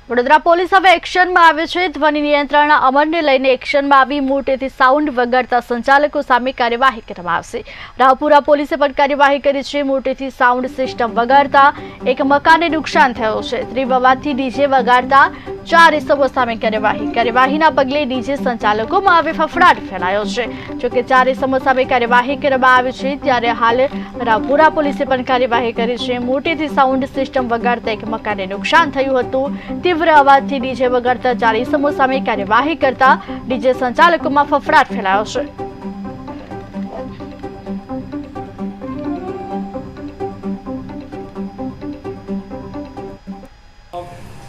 Vadodara police હવે એક્શનમાં આવે છે। ધ્વનિ નિયંત્રણના અમલને લઈને એક્શનમાં આવી મોટેથી સાઉન્ડ વગાડતા સંચાલકો સામે કાર્યવાહી કરવામાં આવશે। રાવપુરા પોલીસે પણ કાર્યવાહી કરી છે। મોટેથી સાઉન્ડ સિસ્ટમ વગાડતા એક મકાનને નુકસાન થયું છે। તીવ્ર અવાજથી ડીજે વગાડતા 4 ઇસમો સામે કાર્યવાહીના પગલે ડીજે સંચાલકોમાં હવે ફફડાટ ફેલાયો છે। જોકે 4 ઇસમો સામે કાર્યવાહી કરવામાં આવી છે, ત્યારે હાલ રાવપુરા પોલીસે પણ કાર્યવાહી કરી છે। મોટેથી સાઉન્ડ સિસ્ટમ વગાડતા એક મકાનને નુકસાન થયું હતું। तीव्र अवाजથી ડીજે વગાડતા 4 ઇસમો સામે કાર્યવાહી કરતા ડીજે સંચાલકોમાં ફફડાટ ફેલાયો છે।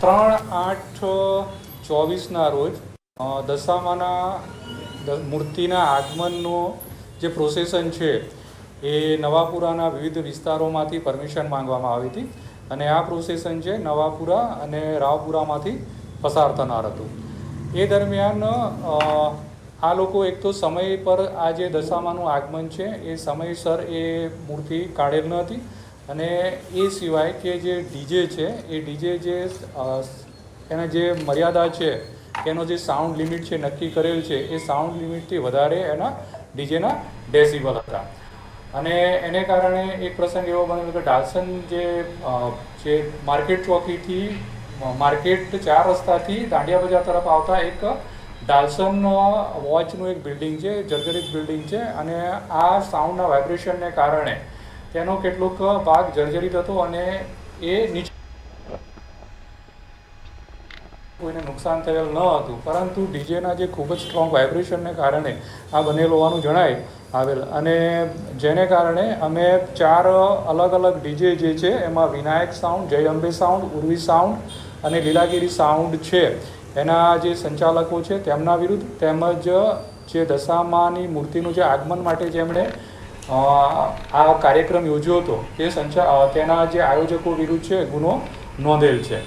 3/8/24ના રોજ દશામાના મૂર્તિના આગમનનો જે પ્રોસેસન છે એ નવાપુરાના વિવિધ વિસ્તારોમાંથી પરમિશન માંગવામાં આવી હતી અને આ પ્રોસેસન છે નવાપુરા અને રાવપુરામાંથી પસાર થનાર હતું। એ દરમિયાન આ લોકો એક તો સમય પર આ જે દશામાનું આગમન છે એ સમયસર એ મૂર્તિ કાઢેલ ન હતી અને એ સિવાય કે જે ડીજે છે એ ડીજે જે એના જે મર્યાદા છે એનો જે સાઉન્ડ લિમિટ છે નક્કી કરેલ છે એ સાઉન્ડ લિમિટથી વધારે એના ડીજેના ડેસિબલ હતા અને એને કારણે એક પ્રસંગ એવો બન્યો કે ડાલ્સન જે માર્કેટ ચોકીથી માર્કેટ 4 રસ્તાથી દાંડિયા બજાર તરફ આવતા એક ડાલ્સન વોચનું એક બિલ્ડિંગ છે, જર્જરિત બિલ્ડિંગ છે અને આ સાઉન્ડના વાઇબ્રેશનને કારણે તેનો કેટલોક ભાગ જર્જરિત હતો અને એ નીચે કોઈને નુકસાન થયેલ ન હતું, પરંતુ ડીજેના જે ખૂબ જ સ્ટ્રોંગ વાઇબ્રેશનને કારણે આ બનેલ હોવાનું જણાય આવેલ અને જેને કારણે અમે 4 અલગ અલગ ડીજે જે છે એમાં વિનાયક સાઉન્ડ, જય અંબે સાઉન્ડ, ઉર્વી સાઉન્ડ અને લીલાગીરી સાઉન્ડ છે એના જે સંચાલકો છે તેમના વિરુદ્ધ તેમજ જે દશામાની મૂર્તિનું જે આગમન માટે જેમણે આ કાર્યક્રમ યોજ્યો હતો તેના જે આયોજકો વિરુદ્ધ છે ગુનો નોંધેલ છે।